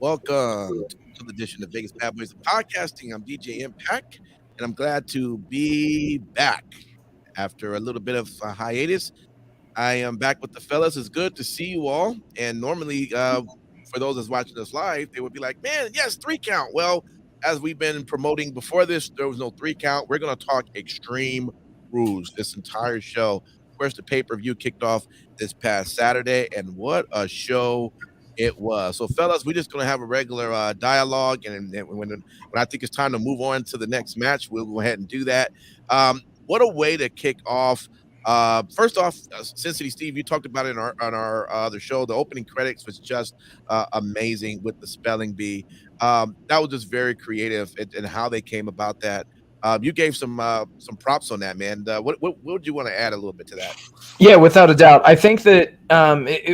Welcome to the edition of Vegas Bad Boyz of Podcasting. I'm DJ Impact, and I'm glad to be back after a little bit of a hiatus. I am back with the fellas. It's good to see you all. And normally, for those that's watching us live, they would be like, "Man, yes, 3 count." Well, as we've been promoting before this, there was no 3 count. We're going to talk Extreme Rules this entire show. Of course, the pay-per-view kicked off this past Saturday, and what a show it was. So, fellas, we're just going to have a regular dialogue, and then when I think it's time to move on to the next match, we'll go ahead and do that. What a way to kick off. First off, Sin City Steve, you talked about it on our other show. The opening credits was just amazing with the spelling bee. That was just very creative in how they came about that. You gave some props on that, man. What would you want to add a little bit to that? Yeah, without a doubt. I think that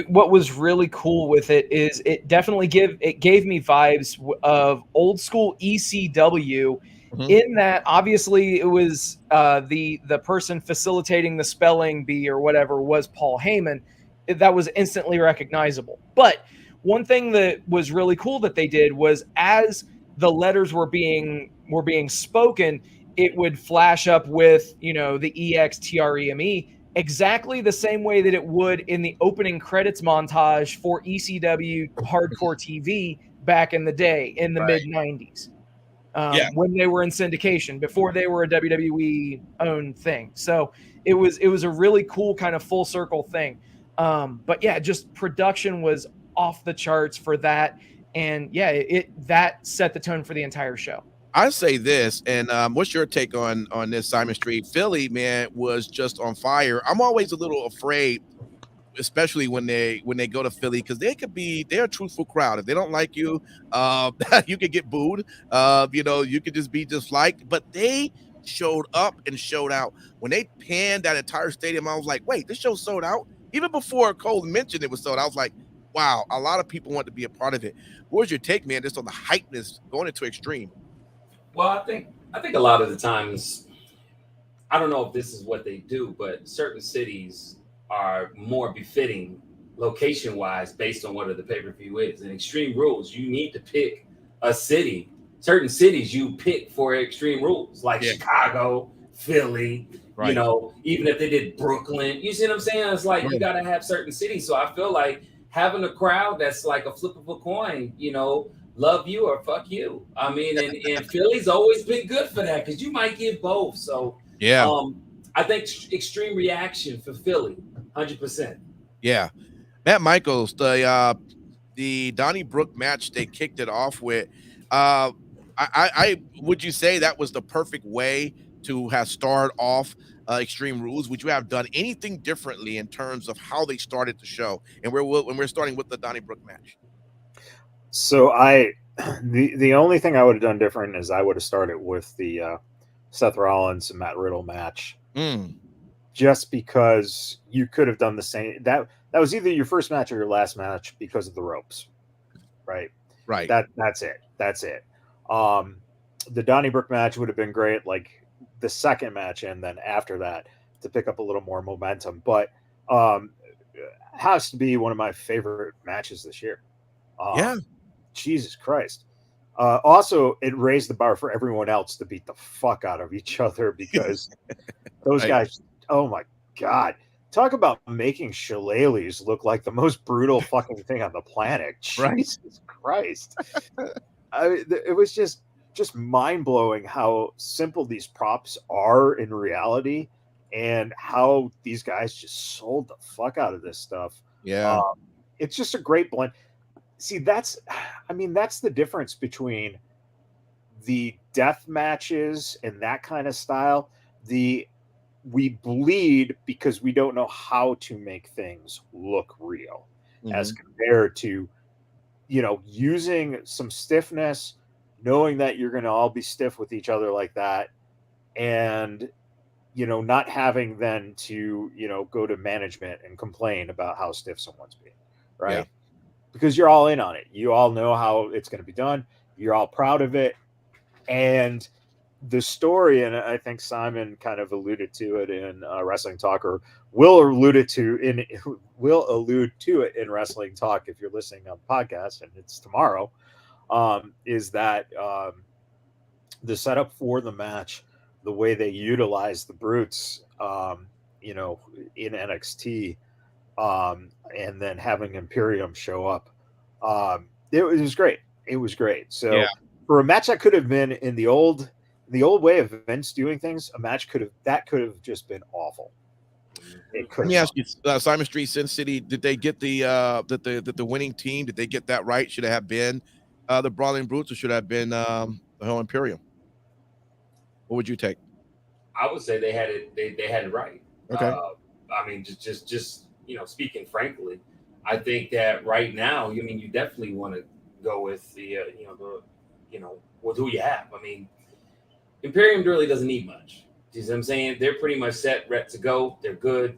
what was really cool with it is it definitely gave me vibes of old school ECW. Mhm. In that, obviously, it was the person facilitating the spelling bee or whatever was Paul Heyman. That was instantly recognizable. But one thing that was really cool that they did was as the letters were being spoken, it would flash up with the EXTREME exactly the same way that it would in the opening credits montage for ECW Hardcore TV back in the day in the mid 90s. When they were in syndication before they were a WWE owned thing. So it was a really cool kind of full circle thing. But yeah, just production was off the charts for that. And yeah, that set the tone for the entire show. I say this, and what's your take on this, Simon Street? Philly, man, was just on fire. I'm always a little afraid, especially when they go to Philly, because they're a truthful crowd. If they don't like you, you could get booed. You could just be disliked. But they showed up and showed out. When they panned that entire stadium, I was like, wait, this show sold out? Even before Cole mentioned it was sold out, I was like, wow, a lot of people want to be a part of it. What was your take, man, just on the hypeness going into Extreme? Well, I think a lot of the times, I don't know if this is what they do, but certain cities are more befitting location-wise based on what the pay-per-view is. In Extreme Rules, you need to pick a city. Certain cities you pick for Extreme Rules, like Chicago, Philly, right. Even if they did Brooklyn. You see what I'm saying? It's like you got to have certain cities. So I feel like having a crowd that's like a flip of a coin, love you or fuck you. I mean, and Philly's always been good for that because you might get both. So yeah, I think extreme reaction for Philly, 100%. Yeah, Matt Michaels, the Donnybrook match they kicked it off with. I would you say that was the perfect way to have started off Extreme Rules? Would you have done anything differently in terms of how they started the show? And we're starting with the Donnybrook match. So the only thing I would have done different is I would have started with the Seth Rollins and Matt Riddle match, just because you could have done the same. That was either your first match or your last match because of the ropes, right? Right. That's it. The Donnybrook match would have been great, like the second match, and then after that to pick up a little more momentum. But has to be one of my favorite matches this year. Jesus Christ. Also, it raised the bar for everyone else to beat the fuck out of each other because those guys, oh my God. Talk about making shillelaghs look like the most brutal fucking thing on the planet. Jesus Christ. It was just mind-blowing how simple these props are in reality and how these guys just sold the fuck out of this stuff. Yeah. It's just a great blend. See, that's the difference between the death matches and that kind of style. We bleed because we don't know how to make things look real, as compared to, using some stiffness, knowing that you're going to all be stiff with each other like that, and, not having then to, go to management and complain about how stiff someone's being, right? Yeah. Because you're all in on it. You all know how it's going to be done. You're all proud of it. And the story, and I think Simon kind of alluded to it in Wrestling Talk, or will allude to it in Wrestling Talk if you're listening on the podcast, and it's tomorrow. is that the setup for the match, the way they utilize the brutes, you know, in NXT, and then having Imperium show up, it was great. It was great. So Yeah. for a match that could have been in the old way of Vince doing things, a match could have just been awful. It could Let me have ask you, Simon Street, Sin City, did they get the winning team? Did they get that right? Should it have been the Brawling Brutes, or should it have been the whole Imperium? What would you take? I would say they had it. They had it right. Okay. I mean, just you know, speaking frankly, I think that right now, you mean you definitely want to go with the with who you have. I mean, Imperium really doesn't need much. You see what I'm saying? They're pretty much set, ready to go. They're good.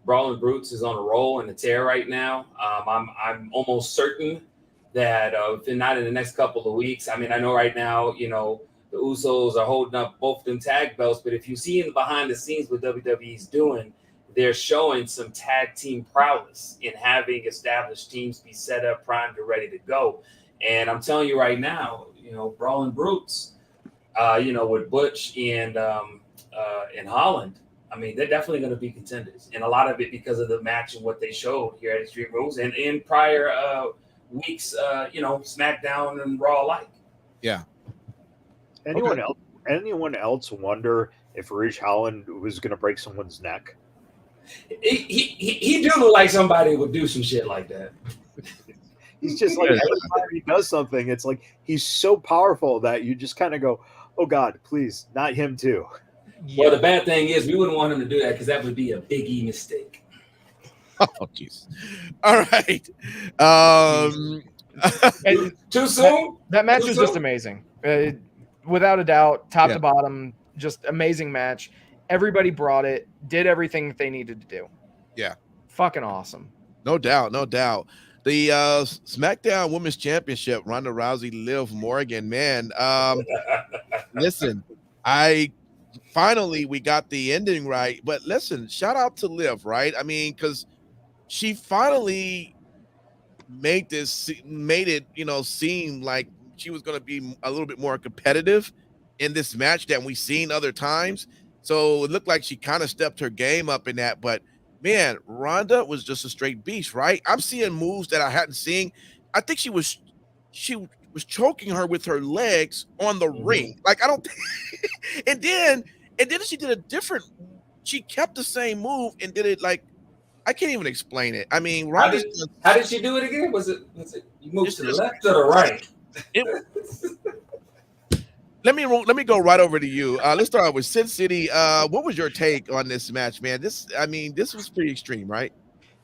Brawling Brutes is on a roll and a tear right now. I'm almost certain that if they're not in the next couple of weeks, I mean, I know right now, you know, the Usos are holding up both them tag belts, but if you see in the behind the scenes what WWE's doing, they're showing some tag team prowess in having established teams be set up, primed, and ready to go. And I'm telling you right now, you know, Brawling Brutes, you know, with Butch and Holland, I mean, they're definitely going to be contenders. And a lot of it because of the match and what they showed here at Extreme Rules and in prior weeks, you know, SmackDown and Raw alike. Yeah. Anyone else wonder if Ridge Holland was going to break someone's neck? He do look like somebody would do some shit like that. He's just like, every time he does something, it's like he's so powerful that you just kind of go, oh God, please, not him too. Well, the bad thing is we wouldn't want him to do that because that would be a Big E mistake. Oh, jeez. All right. Too soon? That match Too was soon? just amazing. Without a doubt, top to bottom, just amazing match. Everybody brought it, did everything that they needed to do. Yeah. Fucking awesome. No doubt. No doubt. The SmackDown Women's Championship, Ronda Rousey, Liv Morgan, man. Listen, we got the ending right, but listen, shout out to Liv, right? I mean, because she finally made it, you know, seem like she was going to be a little bit more competitive in this match than we've seen other times. So it looked like she kind of stepped her game up in that, but man, Ronda was just a straight beast, right? I'm seeing moves that I hadn't seen. I think she was choking her with her legs on the ring. Like, I don't and then she did a different, she kept the same move and did it like, I can't even explain it. I mean, Ronda, how did she do it again? Was it you moved to the left or the right? Let me go right over to you. Let's start out with Sin City. What was your take on this match, man? This was pretty extreme, right?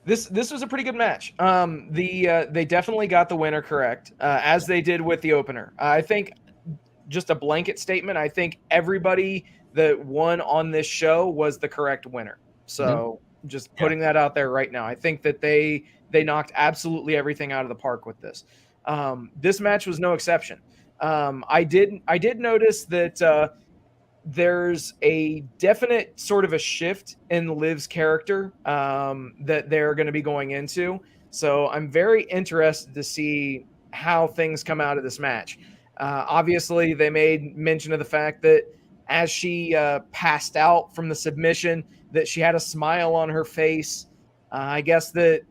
This was a pretty good match. They definitely got the winner correct, as they did with the opener. I think, just a blanket statement, I think everybody that won on this show was the correct winner. So just putting that out there right now. I think that they knocked absolutely everything out of the park with this. This match was no exception. I did notice that there's a definite sort of a shift in Liv's character that they're going to be going into. So I'm very interested to see how things come out of this match. Obviously, they made mention of the fact that as she passed out from the submission, that she had a smile on her face. I guess that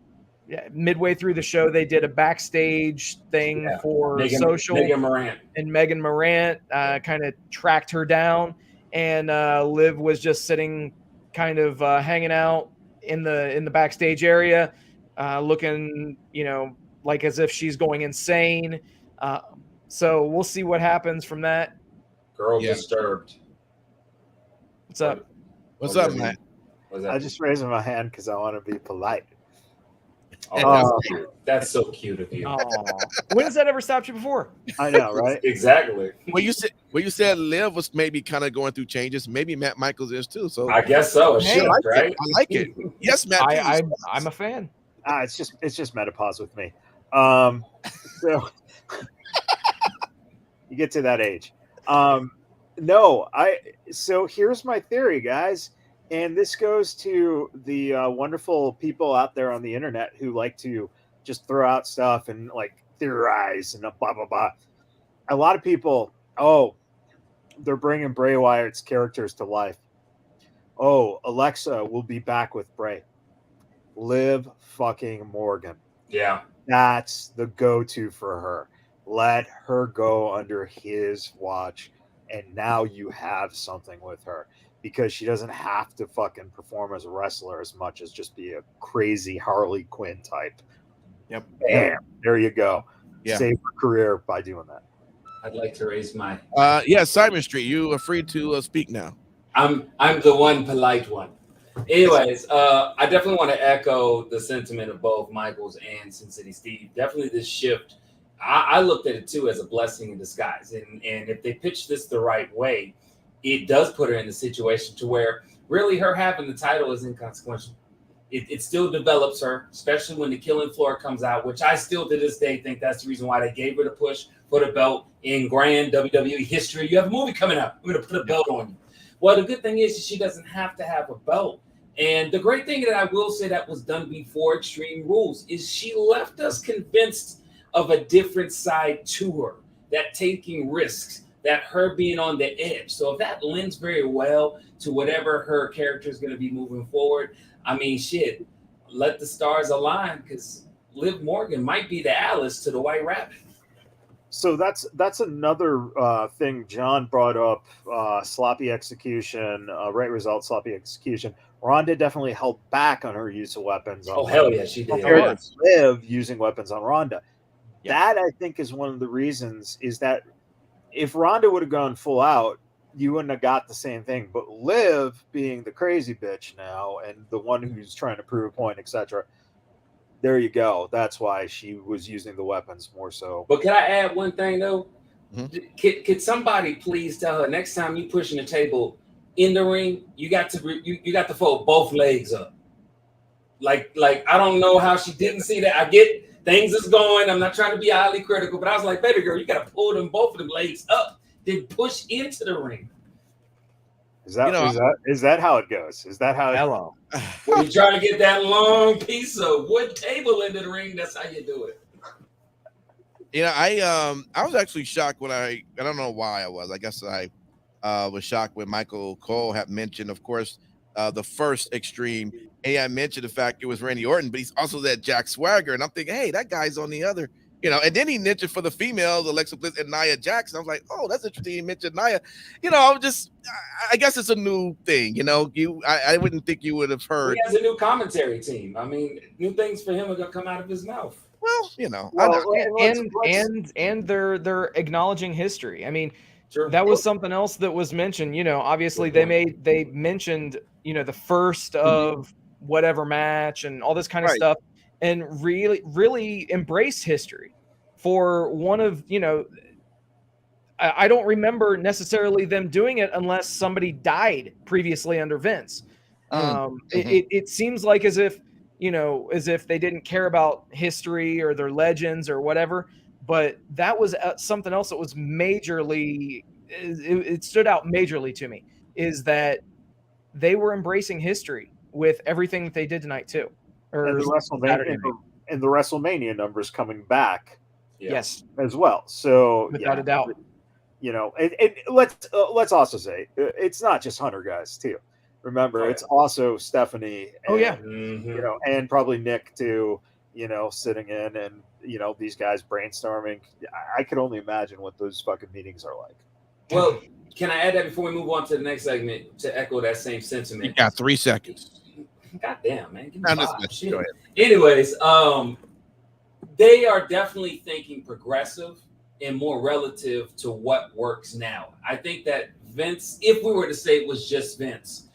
midway through the show, they did a backstage thing for social. Megan Morant. And Megan Morant kind of tracked her down, and Liv was just sitting, kind of hanging out in the backstage area, looking, you know, like as if she's going insane. So we'll see what happens from that. Girl disturbed. What's up? What's up, man? I just raised my hand because I want to be polite. Oh, that's so cute of you. When has that ever stopped you before? I know, right? Exactly. Well, you said Liv was maybe kind of going through changes. Maybe Matt Michaels is too. So I guess so. Hey, right? I like it. Yes, Matt. I'm a fan. It's just menopause with me. So you get to that age. So here's my theory, guys. And this goes to the wonderful people out there on the internet who like to just throw out stuff and like theorize and blah blah blah. A lot of people, oh, they're bringing Bray Wyatt's characters to life. Oh, Alexa will be back with Bray. Liv fucking Morgan. Yeah. That's the go-to for her. Let her go under his watch, and now you have something with her because she doesn't have to fucking perform as a wrestler as much as just be a crazy Harley Quinn type. Yep. Bam. There you go. Yeah. Save her career by doing that. I'd like to raise my. Yeah, Simon Street, you are free to speak now. I'm the one polite one. Anyways, I definitely want to echo the sentiment of both Michaels and Sin City Steve. Definitely this shift. I looked at it too as a blessing in disguise. And if they pitch this the right way, it does put her in the situation to where really her having the title is inconsequential. It still develops her, especially when the Killing Floor comes out, which I still to this day think that's the reason why they gave her the push for the belt in grand WWE history. You have a movie coming out. We're going to put a belt on you. Well, the good thing is she doesn't have to have a belt. And the great thing that I will say that was done before Extreme Rules is she left us convinced of a different side to her, that taking risks, that her being on the edge. So if that lends very well to whatever her character is going to be moving forward, I mean, shit, let the stars align because Liv Morgan might be the Alice to the White Rabbit. So that's another thing John brought up, sloppy execution, right result, sloppy execution. Ronda definitely held back on her use of weapons. Oh, hell yeah, she did. Liv using weapons on Ronda. Yeah. That, I think, is one of the reasons is that if Ronda would have gone full out, you wouldn't have got the same thing. But Liv, being the crazy bitch now and the one who's trying to prove a point, etc., there you go. That's why she was using the weapons more so. But can I add one thing, though? Mm-hmm. Could somebody please tell her next time you pushing the table in the ring, you got to fold both legs up. Like I don't know how she didn't see that. I get things is going. I'm not trying to be highly critical, but I was like, baby girl, you got to pull them both of them legs up, then push into the ring. Is that how it goes? Is that how? Hello. When you're trying to get that long piece of wood table into the ring, that's how you do it. You know, I was actually shocked when I don't know why I was. I guess I was shocked when Michael Cole had mentioned, of course, the first Extreme. And I mentioned the fact it was Randy Orton, but he's also that Jack Swagger. And I'm thinking, hey, that guy's on the other, you know. And then he mentioned for the females, Alexa Bliss and Nia Jax. I was like, oh, that's interesting. He mentioned Nia. You know, I guess it's a new thing. You know, I wouldn't think you would have heard. He has a new commentary team. I mean, new things for him are gonna come out of his mouth. Well, you know, and they're acknowledging history. I mean, sure. That was something else that was mentioned. You know, obviously they mentioned, you know, the first of whatever match and all this kind of stuff, and really embrace history for one of, you know, I don't remember necessarily them doing it unless somebody died previously under Vince. It seems like as if they didn't care about history or their legends or whatever, but that was something else that was majorly, it stood out majorly to me, is that they were embracing history with everything that they did tonight too. And the WrestleMania numbers coming back. Yes. As well. So without a doubt. You know, let's also say it's not just Hunter guys too. Remember, it's also Stephanie. And, you know, and probably Nick too. You know, sitting in and, you know, these guys brainstorming. I could only imagine what those fucking meetings are like. Well, can I add that before we move on to the next segment to echo that same sentiment? You got 3 seconds. God damn, man. Give me Go 5. ahead. Anyways, they are definitely thinking progressive and more relative to what works now. I think that Vince, if we were to say it was just Vince,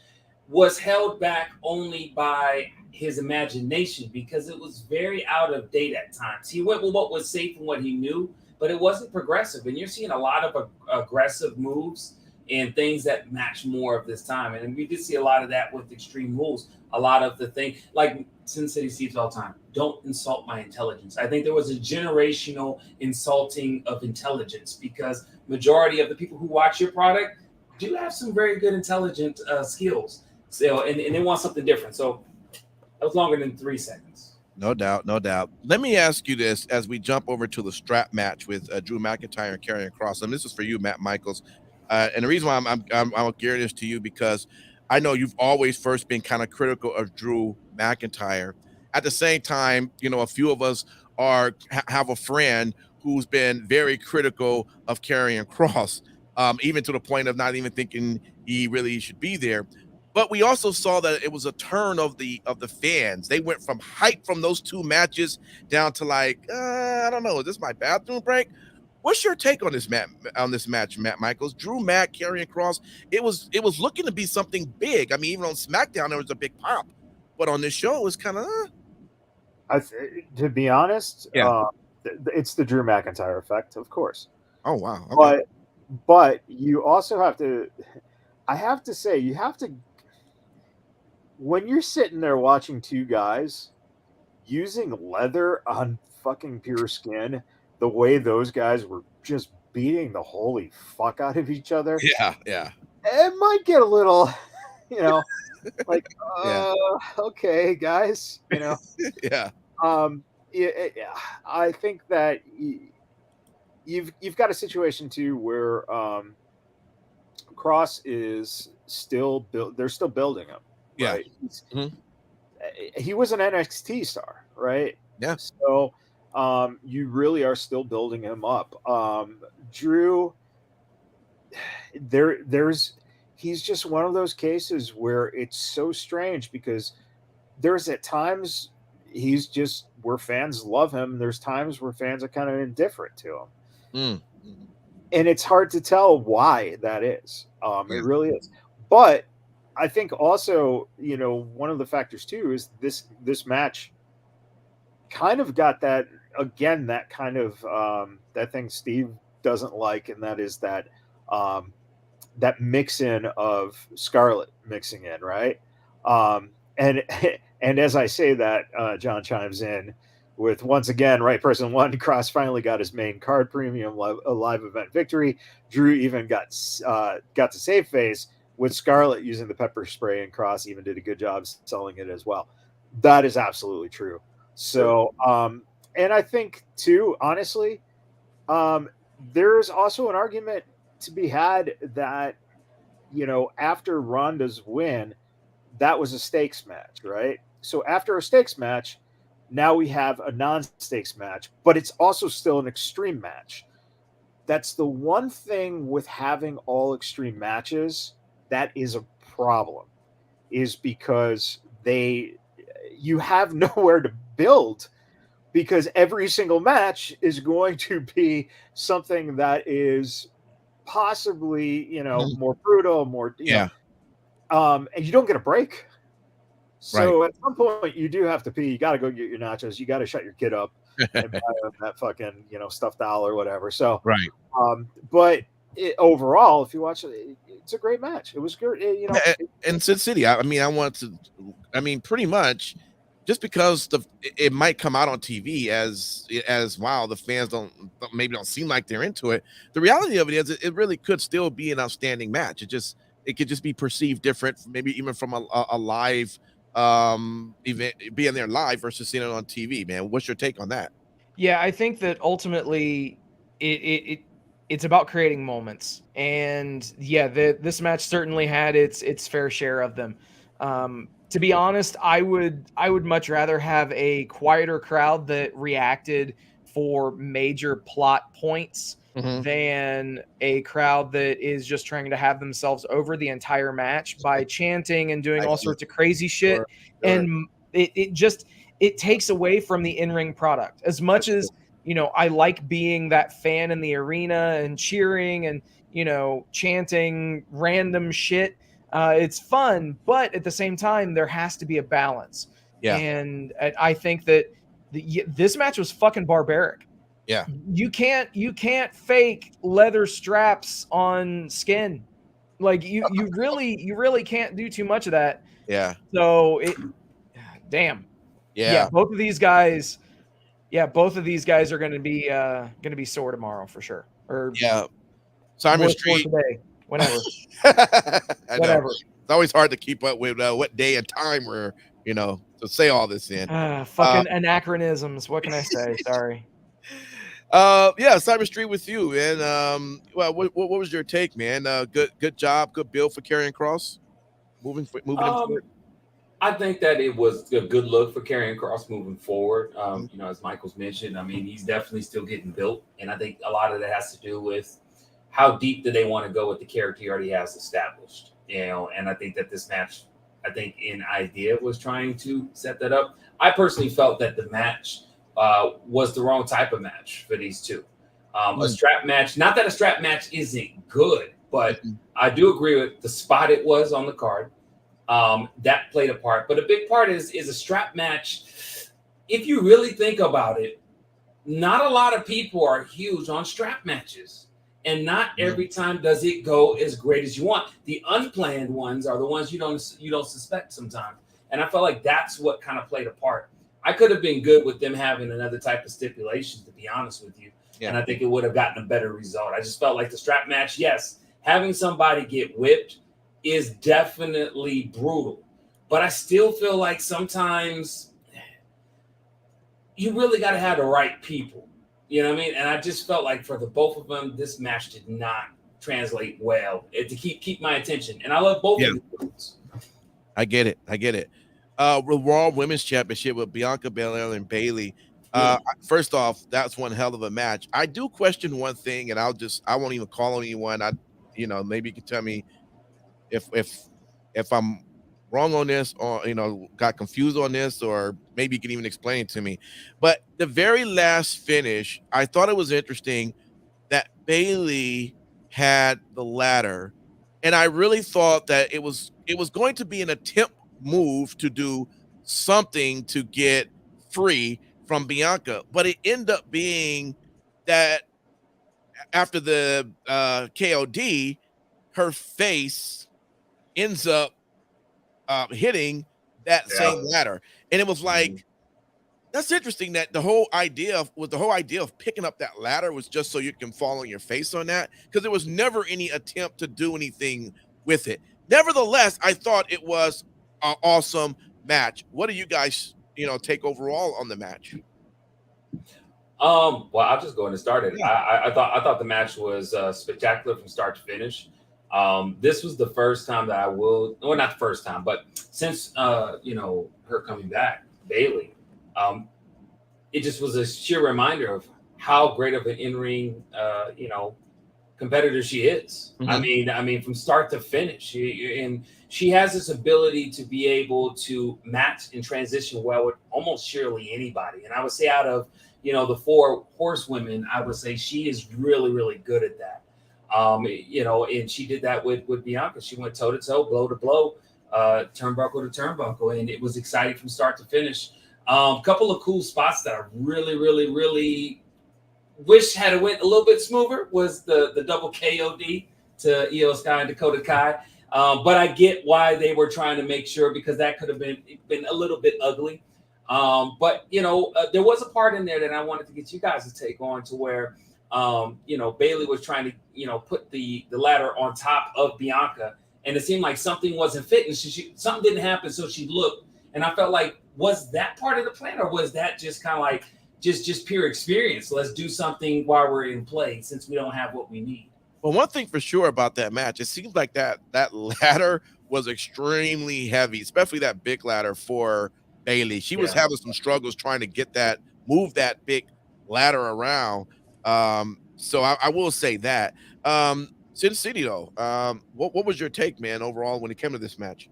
was held back only by his imagination because it was very out of date at times. He went with what was safe and what he knew, but it wasn't progressive. And you're seeing a lot of aggressive moves and things that match more of this time. And we did see a lot of that with Extreme Rules. A lot of the thing, like Sin City Steve's all the time, don't insult my intelligence. I think there was a generational insulting of intelligence because majority of the people who watch your product do have some very good intelligent skills. So, and they want something different. So that was longer than 3 seconds. No doubt, no doubt. Let me ask you this as we jump over to the strap match with Drew McIntyre and Karrion Kross. And this is for you, Matt Michaels. And the reason why I'm gearing this to you because I know you've always first been kind of critical of Drew McIntyre. At the same time, you know, a few of us have a friend who's been very critical of Karrion Kross, even to the point of not even thinking he really should be there. But we also saw that it was a turn of the fans. They went from hype from those two matches down to like, I don't know, is this my bathroom break? What's your take on this match, Matt Michaels? Drew Karrion Kross. It was looking to be something big. I mean, even on SmackDown there was a big pop, but on this show it was kind of. To be honest, Yeah. It's the Drew McIntyre effect, of course. Oh wow. Okay. But you also have to. I have to say, you have to. When you're sitting there watching two guys using leather on fucking pure skin, the way those guys were just beating the holy fuck out of each other, Yeah. it might get a little, you know, like, Yeah. okay, guys, you know. Yeah. I think that you've got a situation too where Cross is still they're still building him. Yeah. Right? He was an NXT star, right? Yeah. So you really are still building him up. Drew, he's just one of those cases where it's so strange because there's at times he's just where fans love him. There's times where fans are kind of indifferent to him. And it's hard to tell why that is. It really is. But I think also, you know, one of the factors too is this match kind of got that again, that kind of that thing Steve doesn't like, and that is that that mix in of Scarlett mixing in, right? And as I say that, John chimes in with once again, right person one, Cross finally got his main card premium live event victory. Drew even got to save face with Scarlett using the pepper spray, and Cross even did a good job selling it as well. That is absolutely true. So, and I think too, honestly, there's also an argument to be had that, you know, after Ronda's win, that was a stakes match, right? So after a stakes match, now we have a non-stakes match, but it's also still an extreme match. That's the one thing with having all extreme matches that is a problem, is because you have nowhere to build, because every single match is going to be something that is possibly, you know, more brutal, more, you know, and you don't get a break. So at some point you do have to pee. You got to go get your nachos. You got to shut your kid up and buy that fucking, you know, stuffed owl or whatever. So, but overall, if you watch it, it's a great match. It was good. You know, and Sin City, I mean, pretty much just because it might come out on TV as wow, the fans maybe don't seem like they're into it. The reality of it is it really could still be an outstanding match. It could just be perceived different, maybe even from a live event, being there live versus seeing it on TV. Man, what's your take on that? Yeah, I think that ultimately it's about creating moments, and yeah, this match certainly had its fair share of them. To be honest, I would much rather have a quieter crowd that reacted for major plot points than a crowd that is just trying to have themselves over the entire match by chanting and doing all sorts of crazy shit. Sure. And it takes away from the in-ring product. As much as, you know, I like being that fan in the arena and cheering and, you know, chanting random shit. It's fun, but at the same time, there has to be a balance. Yeah. And I think that this match was fucking barbaric. Yeah. You can't fake leather straps on skin. Like you really can't do too much of that. Yeah. So damn. Yeah. Both of these guys are going to be sore tomorrow for sure. Or Simon Street today. Whatever. Whatever. It's always hard to keep up with what day and time we're to say all this in. Fucking anachronisms. What can I say? Sorry. Yeah, Cyber Street with you, man. Well, what was your take, man? Good job, good build for Karrion Kross, moving him forward. I think that it was a good look for Karrion Kross moving forward. Mhm. As Michael's mentioned, I mean, he's definitely still getting built, and I think a lot of that has to do with how deep do they want to go with the character he already has established. And I think that this match, I think in idea was trying to set that up. I personally felt that the match was the wrong type of match for these two. A strap match, not that a strap match isn't good, but I do agree with the spot it was on the card. That played a part, but a big part is a strap match. If you really think about it, not a lot of people are huge on strap matches, and not every time does it go as great as you want. The unplanned ones are the ones you don't suspect sometimes, and I felt like that's what kind of played a part. I could have been good with them having another type of stipulation, to be honest with you, and I think it would have gotten a better result. I just felt like the strap match, yes, having somebody get whipped is definitely brutal, but I still feel like sometimes you really got to have the right people. You know what I mean? And I just felt like for the both of them, this match did not translate well to keep my attention. And I love both of them. I get it. Raw Women's Championship with Bianca Belair and Bayley. First off, that's one hell of a match. I do question one thing, and I won't even call on anyone. Maybe you can tell me if I'm wrong on this, or got confused on this, or maybe you can even explain it to me. But the very last finish, I thought it was interesting that Bayley had the ladder, and I really thought that it was going to be an attempt move to do something to get free from Bianca, but it ended up being that after the KOD, her face ends up hitting that same ladder, and it was like, that's interesting that the whole idea of picking up that ladder was just so you can fall on your face on that, because there was never any attempt to do anything with it. Nevertheless, I thought it was an awesome match. What do you guys take overall on the match? Well, I'll just go ahead and start it. I thought the match was spectacular from start to finish. This was the first time that not the first time, but since her coming back, Bayley, it just was a sheer reminder of how great of an in-ring competitor she is. Mm-hmm. I mean, from start to finish, and she has this ability to be able to match and transition well with almost surely anybody. And I would say out of the four horsewomen, I would say she is really, really good at that. And she did that with Bianca. She went toe to toe, blow to blow, turnbuckle to turnbuckle, and it was exciting from start to finish. A couple of cool spots that I really, really, really wish had it went a little bit smoother was the double KOD to Io Sky and Dakota Kai. But I get why they were trying to make sure, because that could have been a little bit ugly. But there was a part in there that I wanted to get you guys to take on, to where Bayley was trying to put the ladder on top of Bianca, and it seemed like something wasn't fitting. Something didn't happen, so she looked, and I felt like, was that part of the plan, or was that just kind of like just pure experience? Let's do something while we're in play, since we don't have what we need. Well, one thing for sure about that match, it seems like that ladder was extremely heavy, especially that big ladder for Bayley. She was having some struggles trying to move that big ladder around. So I will say that. Sin City though, what was your take, man, overall when it came to this match?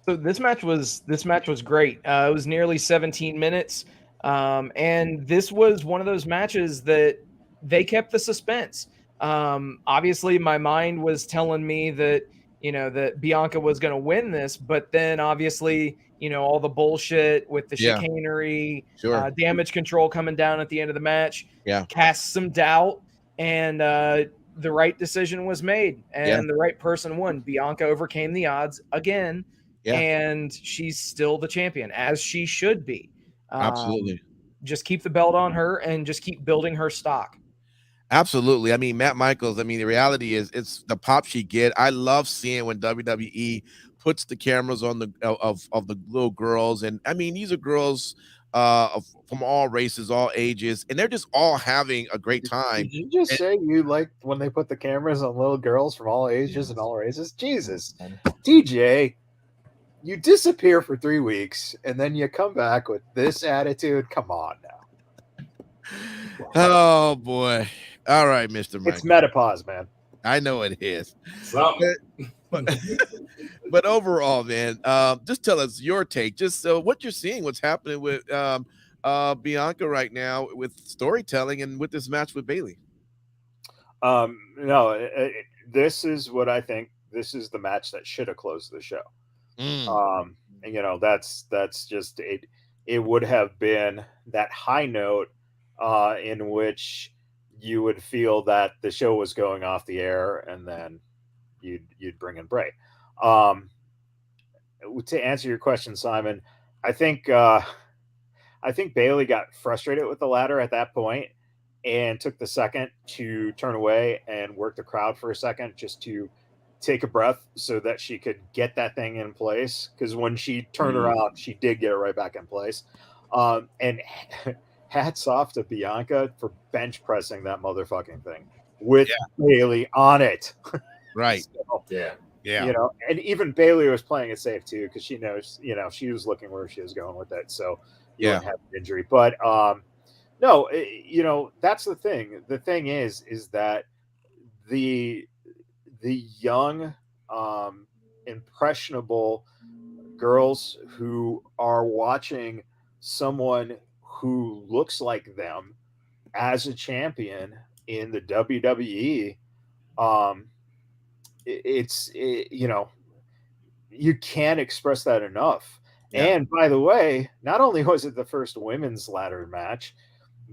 So this match was great. It was nearly 17 minutes. And this was one of those matches that they kept the suspense. Obviously my mind was telling me that, that Bianca was going to win this, but then obviously, all the bullshit with the chicanery, damage control coming down at the end of the match, cast some doubt, and the right decision was made, and the right person won. Bianca overcame the odds again, and she's still the champion, as she should be. Absolutely. Just keep the belt on her and just keep building her stock. Absolutely. I mean, Matt Michaels, the reality is it's the pop she get. I love seeing when WWE puts the cameras on the of the little girls, and I mean these are girls from all races, all ages, and they're just all having a great time. Did you just And- say you like when they put the cameras on little girls from all ages and all races? Jesus, DJ, you disappear for 3 weeks and then you come back with this attitude. Come on now. Oh boy! All right, Mr. Mike. It's menopause, man. I know it is. Something. But overall, man, just tell us your take. Just what you're seeing, what's happening with Bianca right now with storytelling and with this match with Bailey. No, this is what I think. This is the match that should have closed the show. And you know, that's just it. It would have been that high note in which you would feel that the show was going off the air, and then you'd bring in Bray. To answer your question, Simon, I think Bailey got frustrated with the ladder at that point and took the second to turn away and work the crowd for a second just to take a breath so that she could get that thing in place. Because when she turned around, she did get it right back in place. And hats off to Bianca for bench pressing that motherfucking thing with Bailey on it. Right. So, Yeah. you know, and even Bailey was playing it safe too, because she knows, you know, she was looking where she was going with it. So you wouldn't have an injury. But no, you know, that's the thing. The thing is that the young, impressionable girls who are watching someone who looks like them as a champion in the WWE, you know, you can't express that enough. And by the way, not only was it the first women's ladder match,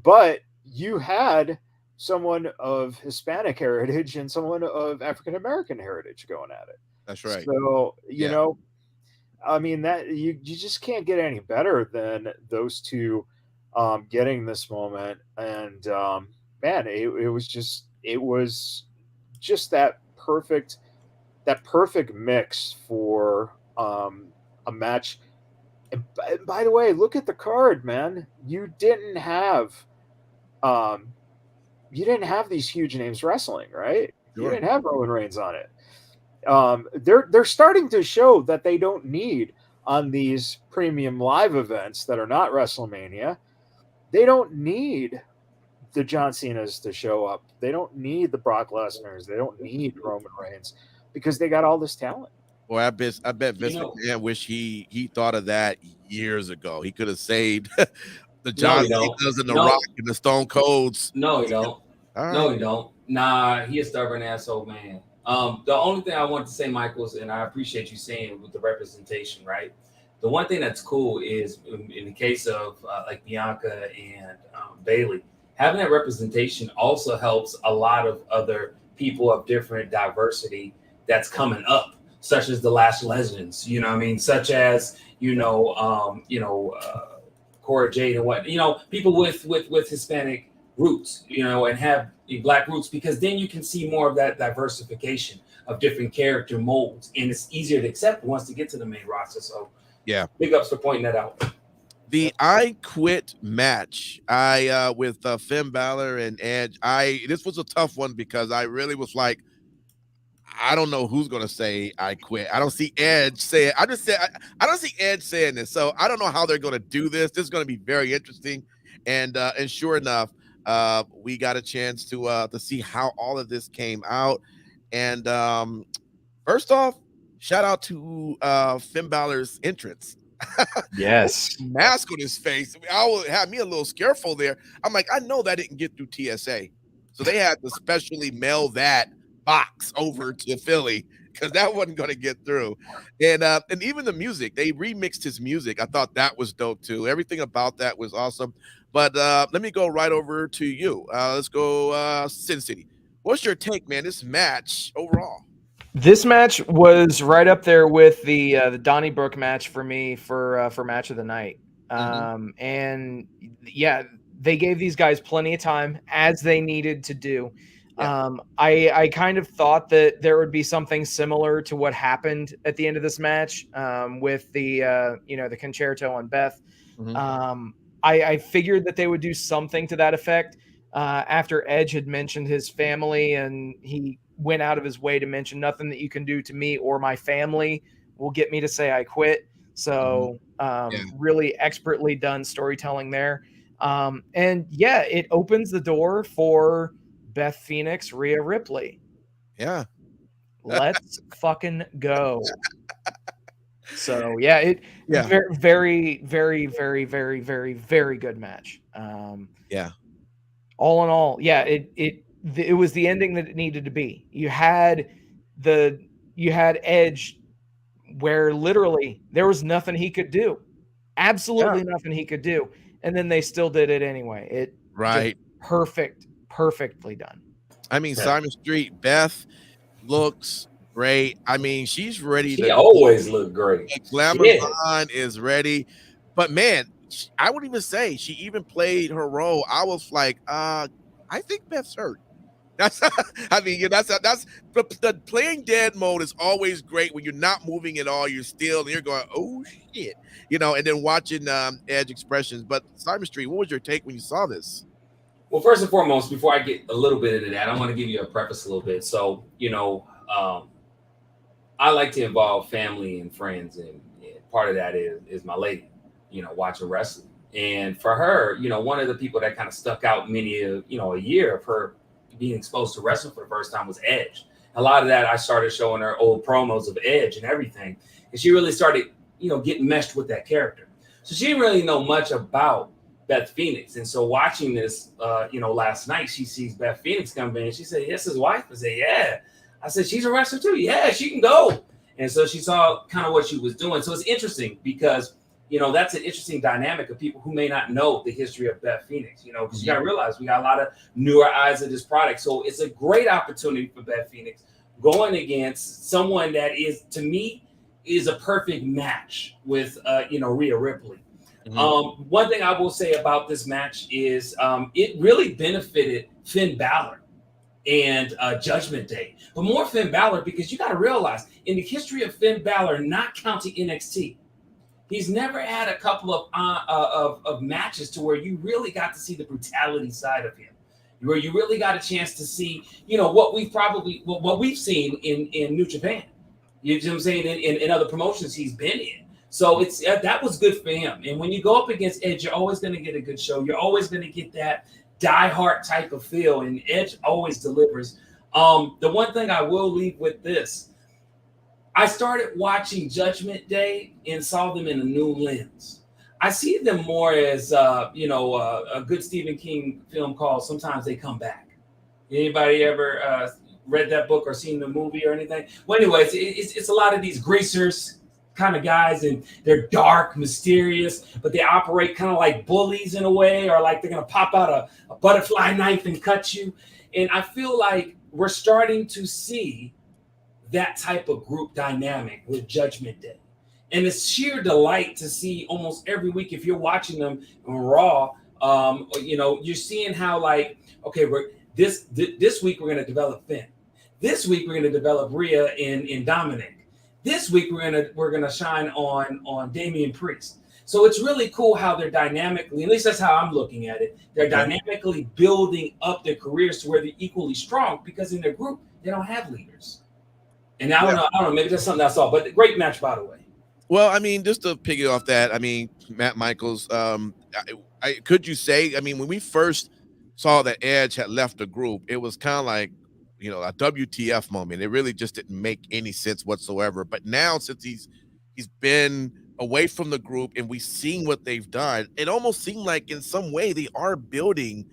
but you had someone of Hispanic heritage and someone of African American heritage going at it. That's right. So, you know, I mean, that you just can't get any better than those two getting this moment. And man, it was just that perfect mix for a match. And by the way, look at the card, man. You didn't have these huge names wrestling, right? Sure. You didn't have Roman Reigns on it. They're starting to show that they don't need on these premium live events that are not WrestleMania. They don't need the John Cena's to show up. They don't need the Brock Lesnar's. They don't need Roman Reigns because they got all this talent. Well, I bet Vince McMahon wish he thought of that years ago. He could have saved the John Cena's and the Rock and the Stone Colds. No, he don't. All right. No, he don't. Nah, he a stubborn asshole, man. The only thing I want to say, Michaels, and I appreciate you saying with the representation, right? The one thing that's cool is in the case of like Bianca and Bailey, having that representation also helps a lot of other people of different diversity that's coming up, such as the Lash Legends, you know what I mean? Such as, Cora Jade and what, people with Hispanic roots, and have Black roots, because then you can see more of that diversification of different character molds, and it's easier to accept once to get to the main roster. So yeah, big ups for pointing that out. The I Quit match, with Finn Balor and Edge, this was a tough one because I really was like, I don't know who's gonna say I quit. I don't see Edge say it. I don't see Edge saying this, so I don't know how they're gonna do this. This is gonna be very interesting, and sure enough, we got a chance to see how all of this came out. And first off, shout out to Finn Balor's entrance. Yes. Mask on his face. Had me a little scareful there. I'm like, I know that didn't get through TSA, so they had to specially mail that box over to Philly because that wasn't going to get through. And even the music, they remixed his music. I thought that was dope too. Everything about that was awesome. But let me go right over to you. Let's go Sin City. What's your take, man? This match overall. This match was right up there with the Donnybrook match for me for match of the night. And yeah, they gave these guys plenty of time as they needed to do. Yeah. I kind of thought that there would be something similar to what happened at the end of this match with the the concerto on Beth. Mhm. I figured that they would do something to that effect after Edge had mentioned his family, and he went out of his way to mention nothing that you can do to me or my family will get me to say I quit. So Yeah. really expertly done storytelling there. And yeah, it opens the door for Beth Phoenix, Rhea Ripley. Yeah. Let's fucking go. So yeah, it Yeah. very, very, very, very, very, very good match. Yeah. All in all, yeah, it was the ending that it needed to be. You had Edge where literally there was nothing he could do. Yeah. Absolutely nothing he could do. And then they still did it anyway. It just Right. perfectly done. I mean, Yeah. Simon Street, Beth looks great. I mean, she's ready She to always looked great. Glamazon is ready. But man, I would even say she even played her role. I was like, I think Beth's hurt. That's I mean, that's the playing dead mode is always great when you're not moving at all. You're still and you're going, oh shit, and then watching Edge expressions. But Simon Street, what was your take when you saw this? Well, first and foremost, before I get a little bit into that, I want to give you a preface a little bit. So, I like to involve family and friends, and part of that is my lady, watching wrestling. And for her, one of the people that kind of stuck out a year of her being exposed to wrestling for the first time was Edge. A lot of that I started showing her old promos of Edge and everything, and she really started, getting meshed with that character. So she didn't really know much about Beth Phoenix. And so watching this, last night, she sees Beth Phoenix come in. She said, yes, his wife. I said, yeah. I said, she's a wrestler too. Yeah, she can go. And so she saw kind of what she was doing. So it's interesting because, that's an interesting dynamic of people who may not know the history of Beth Phoenix, because you got to realize we got a lot of newer eyes of this product. So it's a great opportunity for Beth Phoenix going against someone that is, to me, is a perfect match with, Rhea Ripley. Mhm. One thing I will say about this match is it really benefited Finn Balor and Judgment Day, but more Finn Balor because you got to realize in the history of Finn Balor, not counting NXT, he's never had a couple of matches to where you really got to see the brutality side of him, where you really got a chance to see, what we've seen in New Japan. You know what I'm saying? In other promotions he's been in. So that was good for him. And when you go up against Edge, you're always going to get a good show. You're always going to get that die-hard type of feel, and Edge always delivers. The one thing I will leave with this, I started watching Judgment Day and saw them in a new lens. I see them more as, a good Stephen King film called Sometimes They Come Back. Anybody ever read that book or seen the movie or anything? Well, anyways, it's a lot of these greasers kind of guys, and they're dark, mysterious, but they operate kind of like bullies in a way, or like they're going to pop out a butterfly knife and cut you. And I feel like we're starting to see that type of group dynamic with Judgment Day. And it's sheer delight to see almost every week, if you're watching them on Raw, you're seeing how, like, okay, this week we're going to develop Finn. This week we're going to develop Rhea and Dominic. This week we're gonna shine on Damian Priest. So it's really cool how they're dynamically, at least that's how I'm looking at it. They're dynamically building up their careers to where they're equally strong because in their group they don't have leaders. And I don't know, maybe that's something I saw, but great match by the way. Well, I mean, just to piggy off that, I mean, Matt Michaels, could you say, I mean, when we first saw that Edge had left the group, it was kind of like, a WTF moment. It really just didn't make any sense whatsoever. But now, since he's been away from the group and we've seen what they've done, it almost seemed like in some way they are building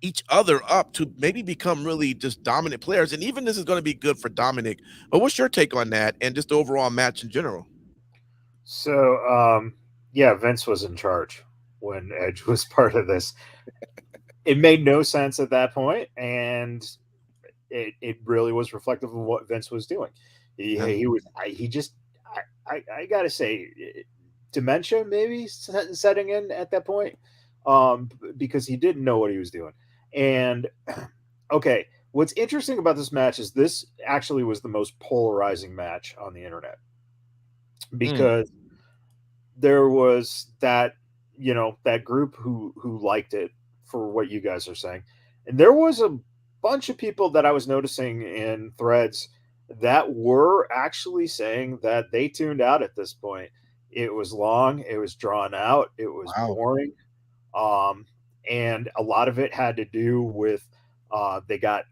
each other up to maybe become really just dominant players. And even this is going to be good for Dominic. But what's your take on that and just the overall match in general? So, Vince was in charge when Edge was part of this. It made no sense at that point, and it really was reflective of what Vince was doing. I gotta say, dementia maybe setting in at that point, because he didn't know what he was doing. And okay, What's interesting about this match is this actually was the most polarizing match on the internet because there was that, that group who liked it for what you guys are saying. And there was a bunch of people that I was noticing in threads that were actually saying that they tuned out at this point. It was long, it was drawn out, it was boring. And a lot of it had to do with they got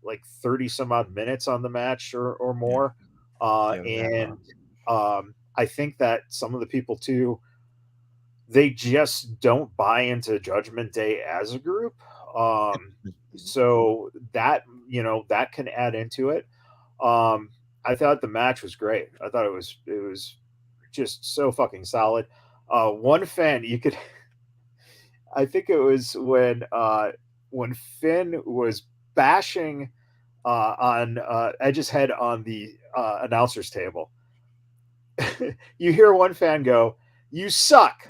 like 30 some odd minutes on the match or more. I think that some of the people too, they just don't buy into Judgment Day as a group. So that, that can add into it. I thought the match was great. I thought it was just so fucking solid. One fan, I think it was when Finn was bashing on Edge's head on the announcer's table. You hear one fan go, "You suck,"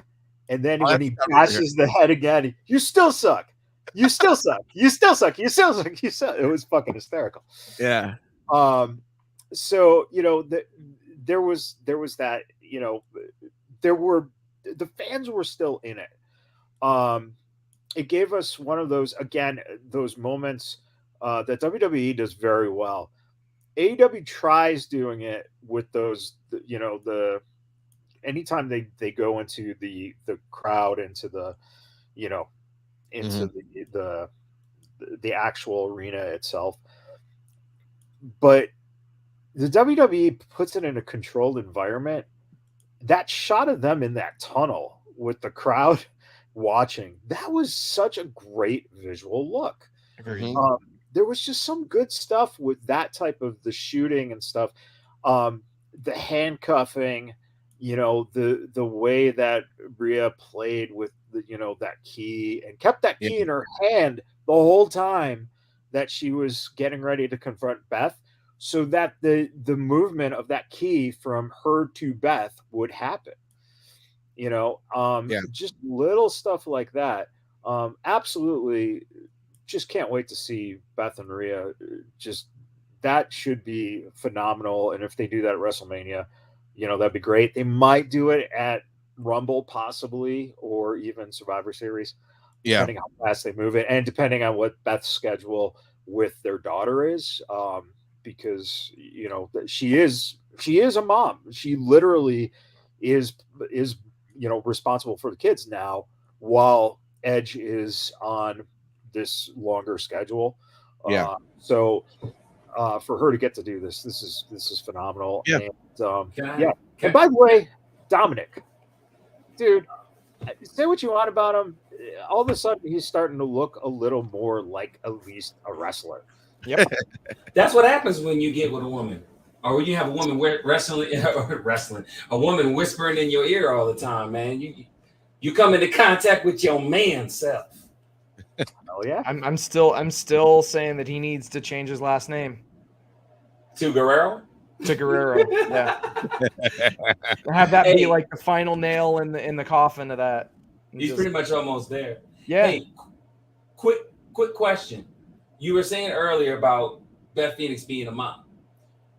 and then when he bashes the head again, "You still suck. You still suck. You still suck. You still suck. You suck." It was fucking hysterical. Yeah. So there was that, the fans were still in it. It gave us one of those moments that WWE does very well. AEW tries doing it with those, anytime they go into the crowd, into the, into the actual arena itself. But the WWE puts it in a controlled environment. That shot of them in that tunnel with the crowd watching, that was such a great visual look. There was just some good stuff with that type of the shooting and stuff. The handcuffing, the way that Rhea played with the, that key and kept that key in her hand the whole time that she was getting ready to confront Beth, so that the movement of that key from her to Beth would happen. Just little stuff like that. Absolutely, just can't wait to see Beth and Rhea. Just that should be phenomenal. And if they do that at WrestleMania, that'd be great. They might do it at Rumble, possibly, or even Survivor Series, depending how fast they move it, and depending on what Beth's schedule with their daughter is. Because she is a mom. She literally is responsible for the kids now, while Edge is on this longer schedule. So for her to get to do this is phenomenal. And and by the way, Dominic, dude, say what you want about him, all of a sudden he's starting to look a little more like at least a wrestler. Yep. That's what happens when you get with a woman, or when you have a woman wrestling, a woman whispering in your ear all the time, man. You come into contact with your man self. Oh yeah. I'm still saying that he needs to change his last name to Guerrero. To Guerrero, yeah. Have that be like the final nail in the coffin of that. He's pretty much almost there. Yeah. Hey, quick question. You were saying earlier about Beth Phoenix being a mom.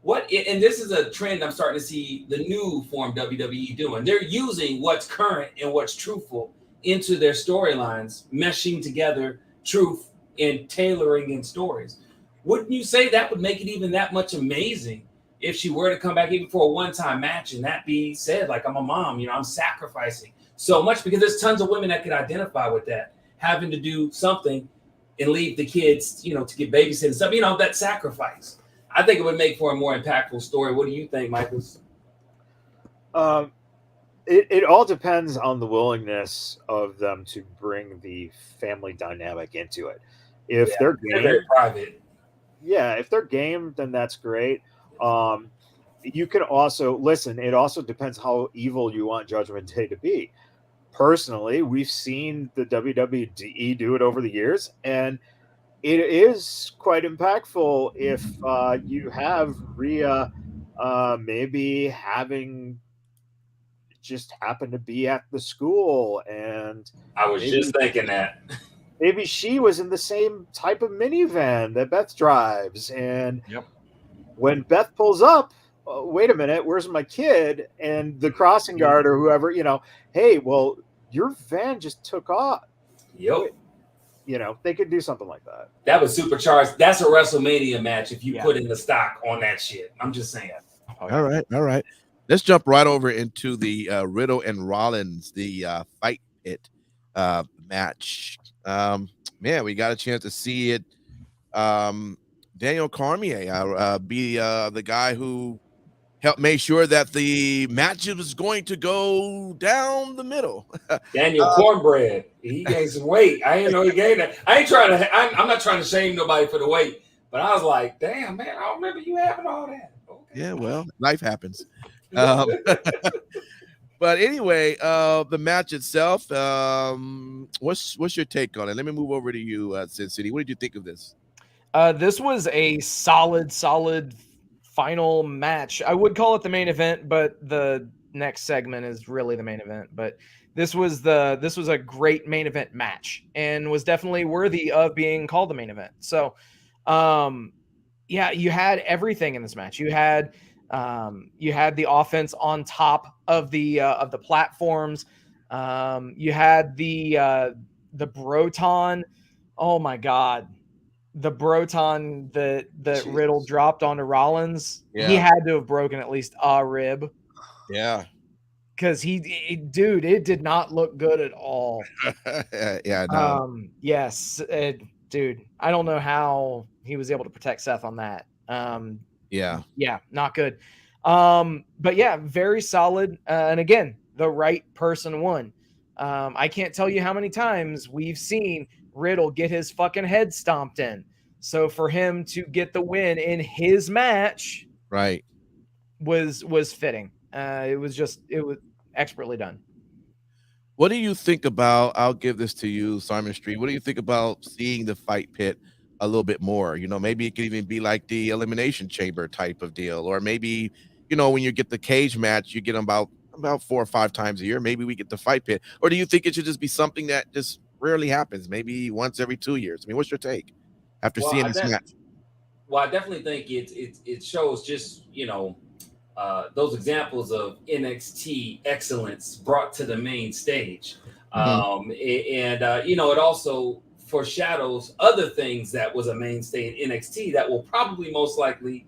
And this is a trend I'm starting to see the new form WWE doing. They're using what's current and what's truthful into their storylines, meshing together truth and tailoring in stories. Wouldn't you say that would make it even that much amazing if she were to come back even for a one-time match and that be said, like, I'm a mom, I'm sacrificing so much? Because there's tons of women that could identify with that, having to do something and leave the kids, to get babysitting and stuff, that sacrifice. I think it would make for a more impactful story. What do you think, Michaels? It all depends on the willingness of them to bring the family dynamic into it. If they're game, very private. Yeah, if they're game, then that's great. You can also listen. It also depends how evil you want Judgment Day to be. Personally, we've seen the WWE do it over the years, and it is quite impactful if you have Rhea maybe having just happen to be at the school, and I was just thinking that. maybe she was in the same type of minivan that Beth drives, and Yep. when Beth pulls up, wait a minute, where's my kid? And the crossing guard or whoever, hey, well, your van just took off. Yep. They could do something like that. That was supercharged. That's a WrestleMania match if you put in the stock on that shit. I'm just saying. All right. Let's jump right over into the Riddle and Rollins, the fight pit match. Man, we got a chance to see it. Daniel Cormier be the guy who helped make sure that the match was going to go down the middle. Daniel Cornbread, he gained some weight. I didn't know he gained that. I'm not trying to shame nobody for the weight, but I was like, damn, man, I don't remember you having all that. Okay. Yeah, well, life happens. But anyway, the match itself, what's your take on it? Let me move over to you, Sin City. What did you think of this? This was a solid final match. I would call it the main event, but the next segment is really the main event. But this was a great main event match and was definitely worthy of being called the main event. So, yeah, you had everything in this match. You had the offense on top of the platforms. You had the Broton. Oh my God. The Broton that Riddle dropped onto Rollins, he had to have broken at least a rib. Yeah. Because it did not look good at all. Yeah. No. Yes, dude. I don't know how he was able to protect Seth on that. Yeah, not good. But yeah, very solid. And again, the right person won. I can't tell you how many times we've seen Riddle get his fucking head stomped in. So for him to get the win in his match, right, was fitting. It was expertly done. What do you think about? I'll give this to you, Simon Street. What do you think about seeing the fight pit a little bit more? Maybe it could even be like the Elimination Chamber type of deal, or maybe when you get the cage match, you get them about 4 or 5 times a year. Maybe we get the fight pit, or do you think it should just be something that just rarely happens, maybe once every 2 years? I mean, what's your take after seeing this match? Well, I definitely think it shows just those examples of NXT excellence brought to the main stage, it also foreshadows other things that was a mainstay in NXT that will probably most likely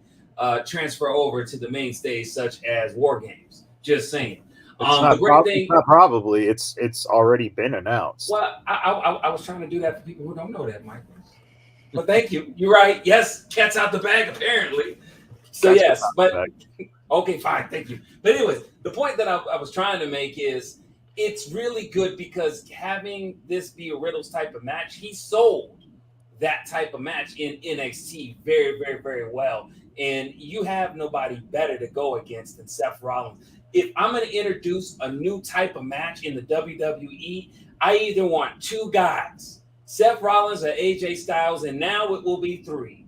transfer over to the main stage, such as War Games. Just saying. It's not probably. It's already been announced. Well, I was trying to do that for people who don't know that, Mike. But thank you. You're right. Yes, cat's out the bag, apparently. So yes, but okay, fine. Thank you. But anyways, the point that I was trying to make is it's really good because having this be a Riddle's type of match, he sold that type of match in NXT very, very, very well. And you have nobody better to go against than Seth Rollins. If I'm going to introduce a new type of match in the WWE, I either want 2 guys, Seth Rollins or AJ Styles, and now it will be 3.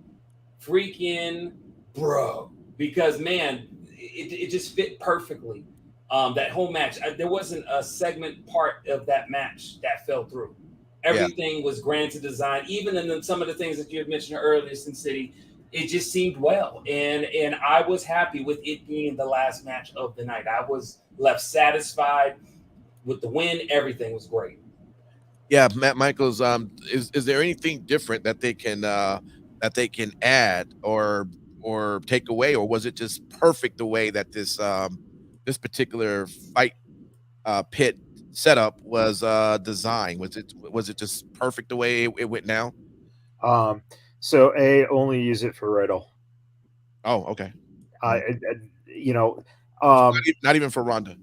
Freaking bro. Because, man, it just fit perfectly. That whole match. There wasn't a segment part of that match that fell through. Everything was grand to design. Even in some of the things that you had mentioned earlier, Sin City, it just seemed well. And I was happy with it being the last match of the night. I was left satisfied with the win. Everything was great. Yeah, Matt Michaels. Is there anything different that they can add or take away, or was it just perfect the way that this particular fight pit setup was designed? Was it just perfect the way it went now? So only use it for Riddle. Oh, okay. Not even for Ronda.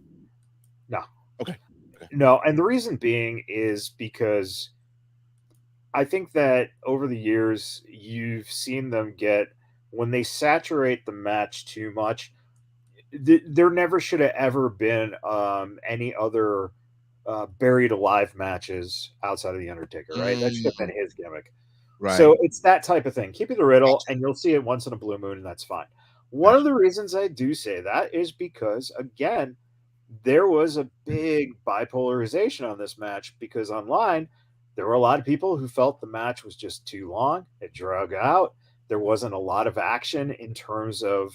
No. Okay. No, and the reason being is because I think that over the years you've seen them get, when they saturate the match too much, there never should have ever been any other buried alive matches outside of the Undertaker, right? That should have been his gimmick. Right. So it's that type of thing. Keep it the Riddle, and you'll see it once in a blue moon, and that's fine. One of the reasons I do say that is because, again, there was a big bipolarization on this match, because online There were a lot of people who felt the match was just too long. It drug out. There wasn't a lot of action in terms of,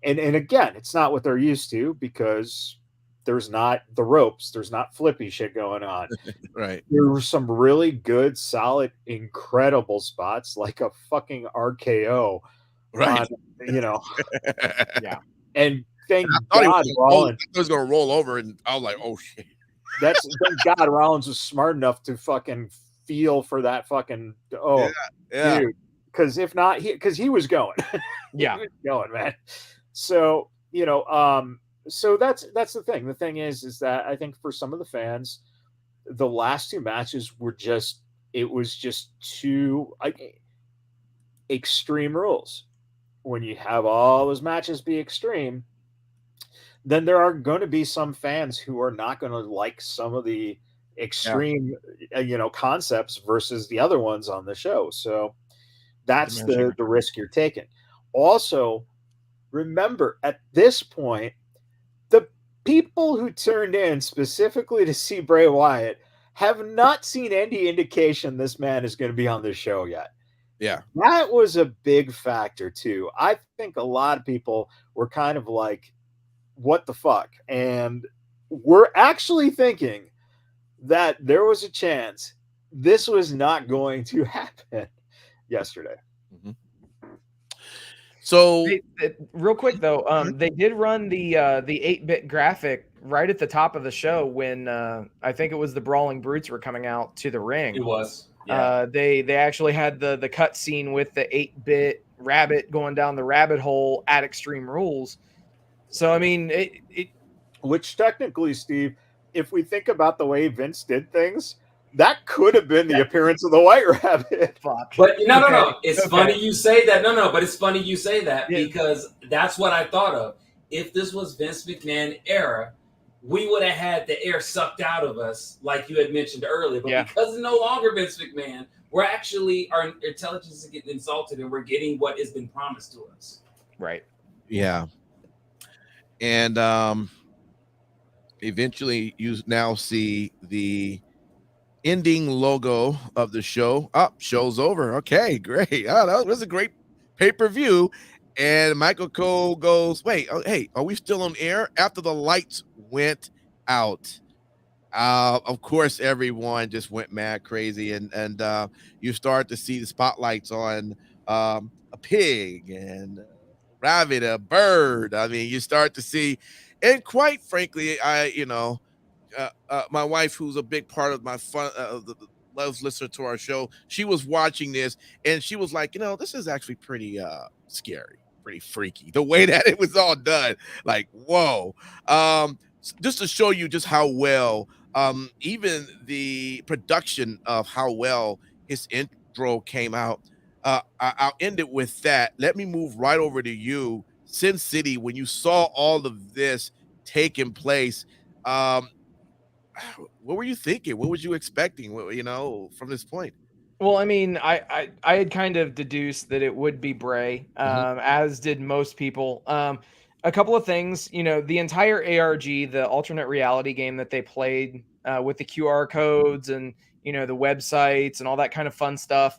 and again, it's not what they're used to because there's not the ropes, there's not flippy shit going on. Right. There were some really good, solid, incredible spots like a fucking RKO. Right. Yeah. And thank I God Rollins. he was going to roll over, and I was like, oh shit. Thank God Rollins was smart enough to fucking feel for that fucking Yeah. dude. Because if not, because he was going. Yeah. He was going, man. So, so that's the thing. The thing is that I think for some of the fans, the last two matches were just too extreme rules. When you have all those matches be extreme, then there are going to be some fans who are not going to like some of the extreme, concepts versus the other ones on the show. So that's the risk you're taking. Also, remember at this point, the people who turned in specifically to see Bray Wyatt have not seen any indication this man is going to be on this show yet. Yeah. That was a big factor too. I think a lot of people were kind of like, what the fuck? And we're actually thinking that there was a chance this was not going to happen yesterday. Mm-hmm. So real quick though, they did run the 8-bit graphic right at the top of the show when I think it was the Brawling Brutes were coming out to the ring. It was. Yeah. They actually had the cut scene with the 8-bit rabbit going down the rabbit hole at Extreme Rules. So I mean, it which technically, Steve, if we think about the way Vince did things, that could have been the appearance of the White Rabbit. Fuck. But no. It's funny you say that. No, but it's funny you say that because that's what I thought of. If this was Vince McMahon era, we would have had the air sucked out of us, like you had mentioned earlier. But because it's no longer Vince McMahon, our intelligence is getting insulted and we're getting what has been promised to us. Right. Yeah. And eventually you now see the ending logo of the show. Show's over. Okay, great. That was a great pay-per-view. And Michael Cole goes, wait, hey, are we still on air? After the lights went out. Of course, everyone just went mad crazy. And you start to see the spotlights on a pig and a rabbit, a bird. I mean, you start to see, and quite frankly, my wife, who's a big part of my fun, loves listening to our show, she was watching this and she was like, this is actually pretty scary, pretty freaky, the way that it was all done. Like, whoa. Just to show you just how well, even the production of how well his intro came out. I'll end it with that. Let me move right over to you, Sin City. When you saw all of this taking place, what were you thinking? What was you expecting, from this point? Well, I mean, I had kind of deduced that it would be Bray, as did most people. A couple of things, the entire ARG, the alternate reality game that they played with the QR codes and, the websites and all that kind of fun stuff,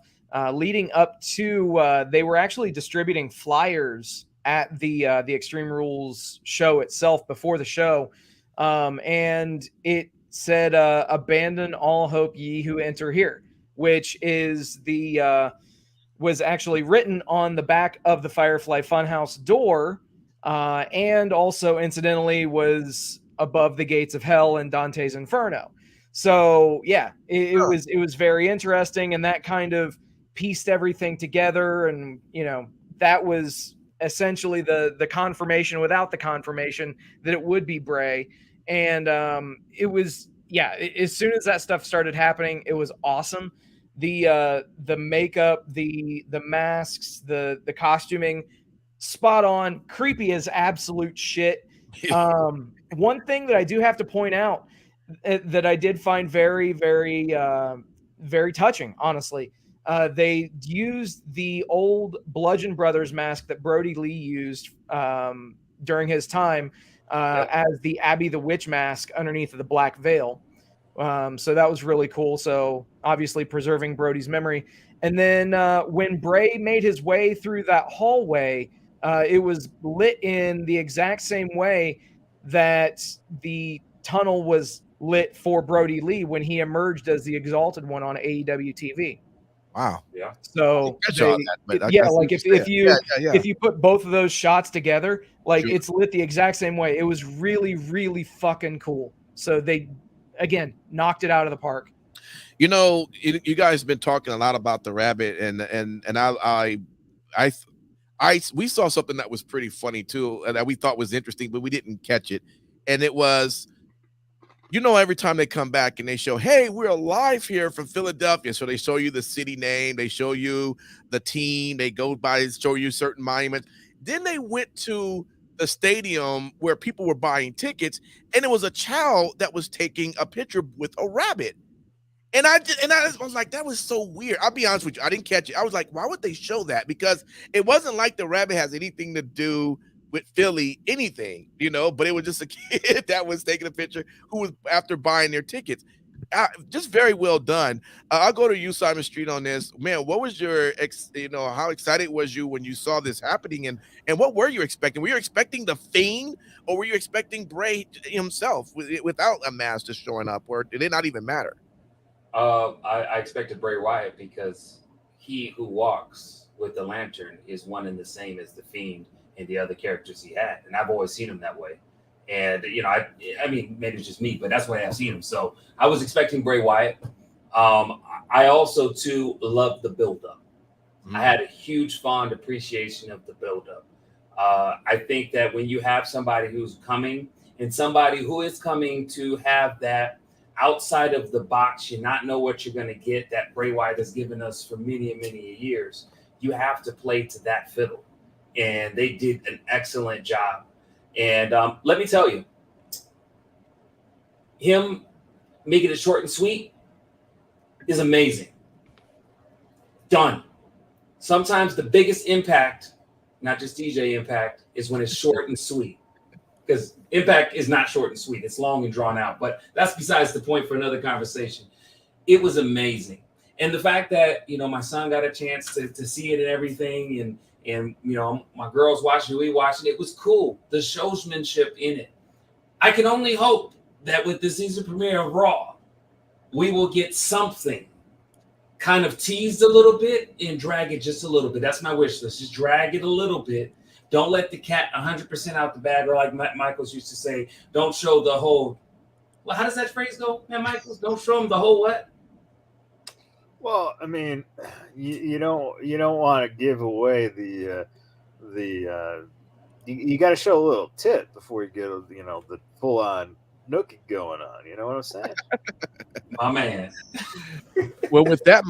leading up to, they were actually distributing flyers at the Extreme Rules show itself before the show. And it said, abandon all hope ye who enter here, which is was actually written on the back of the Firefly Funhouse door. And also incidentally was above the gates of hell in Dante's Inferno. So yeah, it was very interesting. And that kind of pieced everything together. And, that was essentially the confirmation without the confirmation that it would be Bray. And it was, as soon as that stuff started happening, it was awesome. The makeup, the masks, the costuming, spot on, creepy as absolute shit. One thing that I do have to point out that I did find very, very, very touching, honestly. They used the old Bludgeon Brothers mask that Brody Lee used during his time as the Abby the Witch mask underneath of the black veil. So that was really cool. So obviously preserving Brody's memory. And then when Bray made his way through that hallway, it was lit in the exact same way that the tunnel was lit for Brody Lee when he emerged as the Exalted One on AEW TV. Wow. Yeah. So catch all that, but I see like what if you're if saying. you Yeah. if you put both of those shots together, like Sure. it's lit the exact same way. It was really, really fucking cool. So they again knocked it out of the park. You know, you guys have been talking a lot about the rabbit, and we saw something that was pretty funny too, and that we thought was interesting, but we didn't catch it. And it was, you know, every time they come back and they show, hey, we're live here from Philadelphia. So they show you the city name, they show you the team, they go by, show you certain monuments. Then they went to the stadium where people were buying tickets, and it was a child that was taking a picture with a rabbit. And I was like, that was so weird. I'll be honest with you, I didn't catch it. I was like, why would they show that? Because it wasn't like the rabbit has anything to do with Philly, anything, you know, but it was just a kid that was taking a picture who was after buying their tickets. Just very well done. I'll go to you, Simon Street, on this. Man, what was your, how excited was you when you saw this happening? And what were you expecting? Were you expecting the Fiend, or were you expecting Bray himself without a mask just showing up, or did it not even matter? I expected Bray Wyatt because he who walks with the lantern is one and the same as the Fiend and the other characters he had, and I've always seen him that way. And I mean, maybe it's just me, but that's the way I've seen him. So I was expecting Bray Wyatt. I also too love the buildup. I had a huge fond appreciation of the buildup. I think that when you have somebody who's coming and somebody who is coming to have that outside of the box, you not know what you're going to get, that Bray Wyatt has given us for many and many years, you have to play to that fiddle. And they did an excellent job. And let me tell you, him making it short and sweet is amazing. Done. Sometimes the biggest impact, not just DJ impact, is when it's short and sweet. Because Impact is not short and sweet. It's long and drawn out. But that's besides the point for another conversation. It was amazing. And the fact that, my son got a chance to see it and everything, and my girls watching it, we watching it, it was cool. The showsmanship in it. I can only hope that with the season premiere of Raw, we will get something kind of teased a little bit and drag it just a little bit. That's my wish list. Just drag it a little bit. Don't let the cat 100% out the bag, or like Michaels used to say, don't show the whole. Well, how does that phrase go, man, Michaels? Don't show them the whole what? Well, I mean, you don't want to give away you got to show a little tip before you get the full on nookie going on. You know what I'm saying? My man. Well, with that,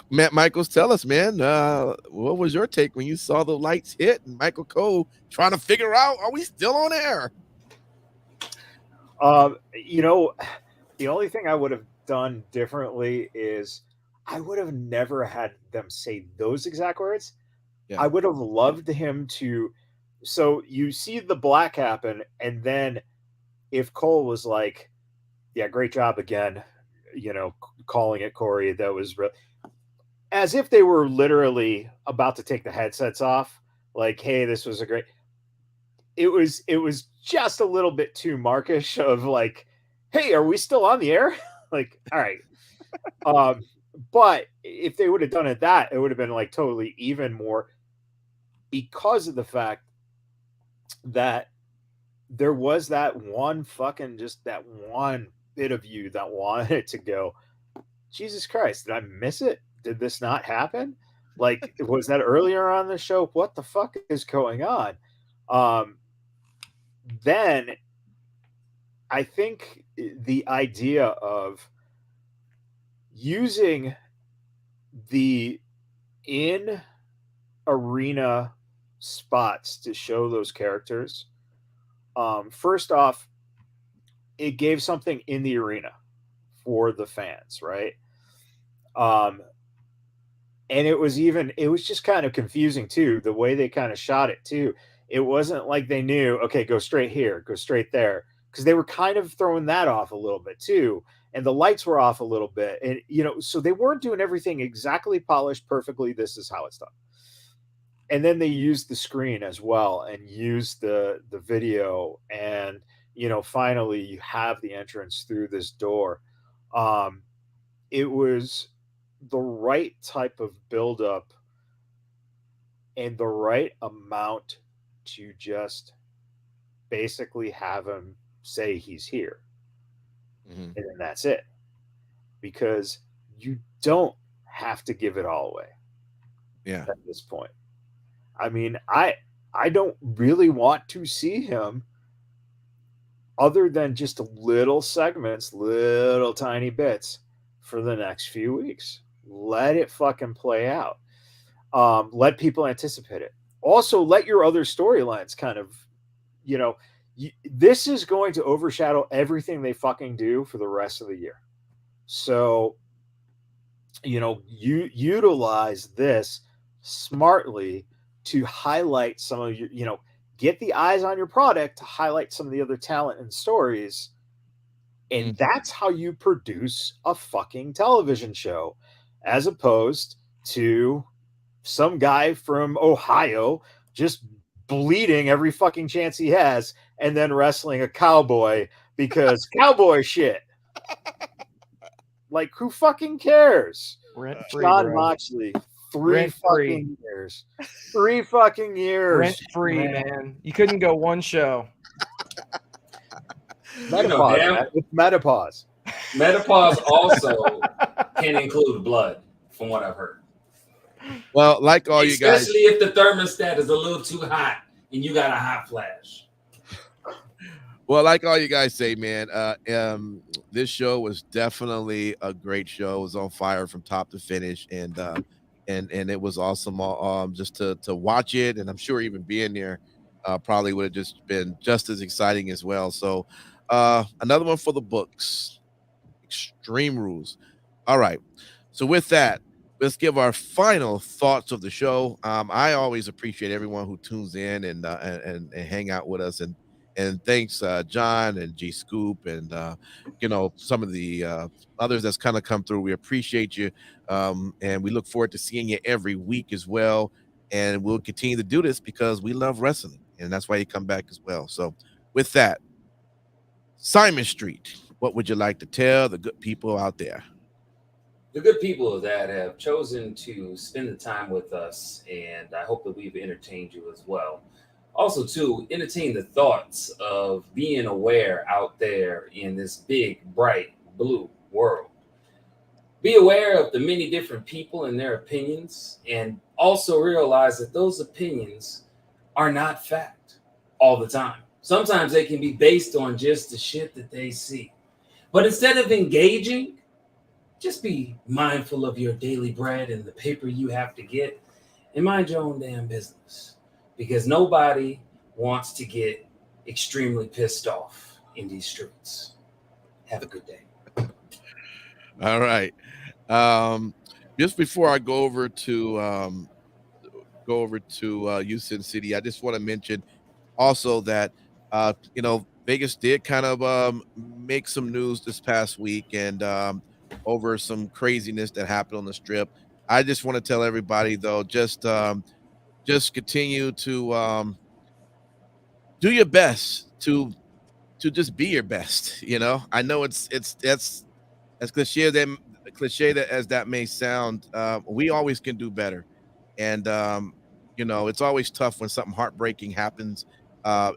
Matt Michaels, tell us, man, what was your take when you saw the lights hit and Michael Cole trying to figure out, are we still on air? The only thing I would have done differently is I would have never had them say those exact words. Yeah. I would have loved him to. So you see the black happen, and then if Cole was like, yeah, great job again, calling it, Corey, that was as if they were literally about to take the headsets off, like, hey, this was a great. It was just a little bit too Markish of like, hey, are we still on the air? Like, all right. But if they would have done it it would have been like totally even more, because of the fact that there was that one bit of you that wanted to go, Jesus Christ, did I miss it? Did this not happen? Like, was that earlier on the show? What the fuck is going on? Then I think the idea of using the in-arena spots to show those characters, first off, it gave something in the arena for the fans, right? And it was just kind of confusing too, the way they kind of shot it too. It wasn't like they knew, okay, go straight here, go straight there. because they were kind of throwing that off a little bit too. And the lights were off a little bit. And, so they weren't doing everything exactly polished perfectly. This is how it's done. And then they used the screen as well and used the video. And, finally you have the entrance through this door. It was the right type of buildup and the right amount to just basically have him say he's here. Mm-hmm. And then that's it. Because you don't have to give it all away. Yeah. At this point. I mean, I don't really want to see him other than just little segments, little tiny bits for the next few weeks. Let it fucking play out. Let people anticipate it. Also, let your other storylines kind of, this is going to overshadow everything they fucking do for the rest of the year. So, you utilize this smartly to highlight some of your, get the eyes on your product to highlight some of the other talent and stories. And that's how you produce a fucking television show, as opposed to some guy from Ohio just bleeding every fucking chance he has and then wrestling a cowboy because cowboy shit. Like, who fucking cares? Rent-free, John bro. Moxley, 3 fucking years. 3 fucking years. Rent-free, man. You couldn't go one show. Metapause. It's metapause. Metapause also can include blood, from what I've heard. Well, like all you guys, especially if the thermostat is a little too hot and you got a hot flash. Well, like all you guys say, man, this show was definitely a great show. It was on fire from top to finish, and it was awesome. Just to watch it, and I'm sure even being there probably would have just been just as exciting as well. So, another one for the books, Extreme Rules. All right. So with that, let's give our final thoughts of the show. I always appreciate everyone who tunes in and hang out with us, and thanks John and G Scoop and some of the others that's kind of come through. We appreciate you, and we look forward to seeing you every week as well. And we'll continue to do this because we love wrestling, and that's why you come back as well. So with that, Simon Street, what would you like to tell the good people out there? The good people that have chosen to spend the time with us, and I hope that we've entertained you as well. Also, to entertain the thoughts of being aware out there in this big, bright, blue world. Be aware of the many different people and their opinions, and also realize that those opinions are not fact all the time. Sometimes they can be based on just the shit that they see. But instead of engaging, just be mindful of your daily bread and the paper you have to get, and mind your own damn business. Because nobody wants to get extremely pissed off in these streets. Have a good day. All right. Just before I go over to Houston City, I just want to mention also that Vegas did kind of make some news this past week, and over some craziness that happened on the Strip. I just want to tell everybody though, just continue to do your best to just be your best. I know it's as cliche as that may sound. We always can do better, and it's always tough when something heartbreaking happens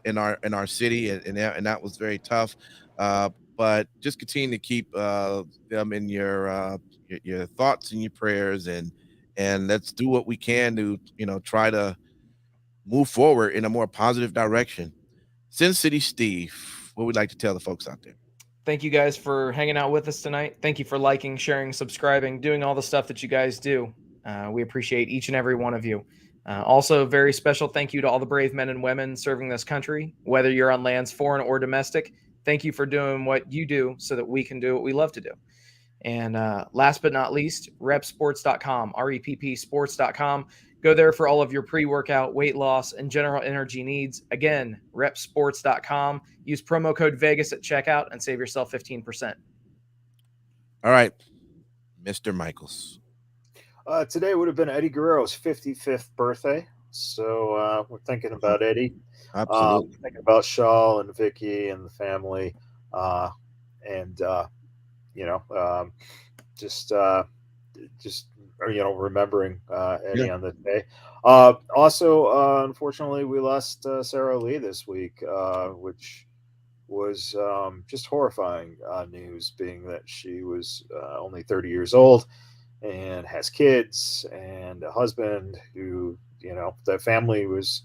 in our city, and that was very tough. But just continue to keep them in your thoughts and your prayers, and let's do what we can to try to move forward in a more positive direction. Sin City Steve, what would like to tell the folks out there? Thank you guys for hanging out with us tonight. Thank you for liking, sharing, subscribing, doing all the stuff that you guys do. We appreciate each and every one of you. Also, very special thank you to all the brave men and women serving this country, whether you're on lands foreign or domestic. Thank you for doing what you do so that we can do what we love to do. And last but not least, repsports.com, REPP sports.com. Go there for all of your pre-workout, weight loss, and general energy needs. Again, repsports.com. Use promo code Vegas at checkout and save yourself 15%. All right, Mr. Michaels. Today would have been Eddie Guerrero's 55th birthday. So we're thinking about Eddie. Absolutely. Thinking about Shaw and Vicky and the family. And, you know, just remembering Eddie Yeah. on the day. Also, unfortunately, we lost Sarah Lee this week, which was just horrifying news, being that she was only 30 years old and has kids and a husband who, the family was,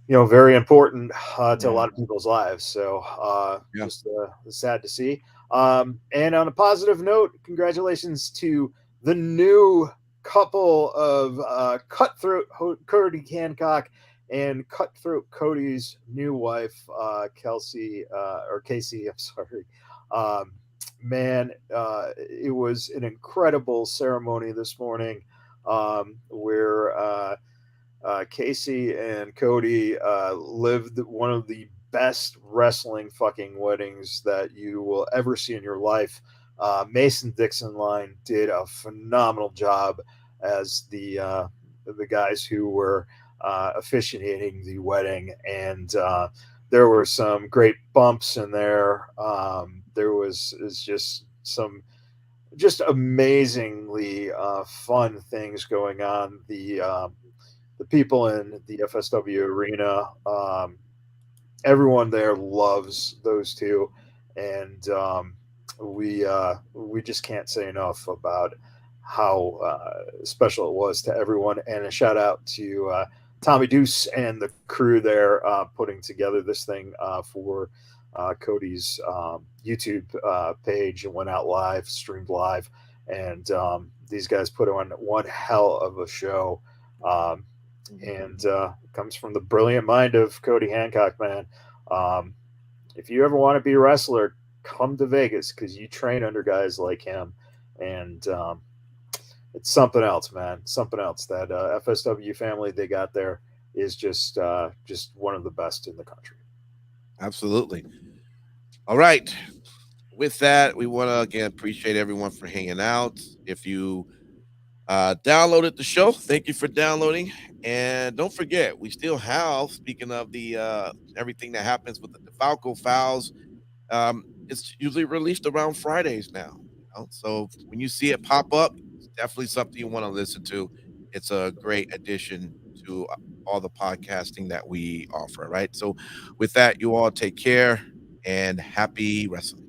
very important to a lot of people's lives. So Yeah. just sad to see. And on a positive note, congratulations to the new couple of Cutthroat Cody Hancock and Cutthroat Cody's new wife, Casey. I'm sorry. Man, it was an incredible ceremony this morning, where Casey and Cody lived one of the best wrestling fucking weddings that you will ever see in your life. Mason Dixon Line did a phenomenal job as the guys who were officiating the wedding, and there were some great bumps in there. There was just some just amazingly fun things going on. The people in the FSW arena, everyone there loves those two, and we just can't say enough about how special it was to everyone. And a shout out to Tommy Deuce and the crew there putting together this thing for Cody's YouTube page, and went out live, streamed live, and these guys put on one hell of a show. And comes from the brilliant mind of Cody Hancock, man. If you ever want to be a wrestler, come to Vegas, because you train under guys like him, and it's something else, man. Something else. That FSW family they got there is just one of the best in the country. Absolutely. All right. With that, we want to again appreciate everyone for hanging out. If you downloaded the show, thank you for downloading. And don't forget, we still have, speaking of the everything that happens with the DeFalco files, it's usually released around Fridays now. So when you see it pop up, it's definitely something you want to listen to. It's a great addition to all the podcasting that we offer, right? So with that, you all take care and happy wrestling.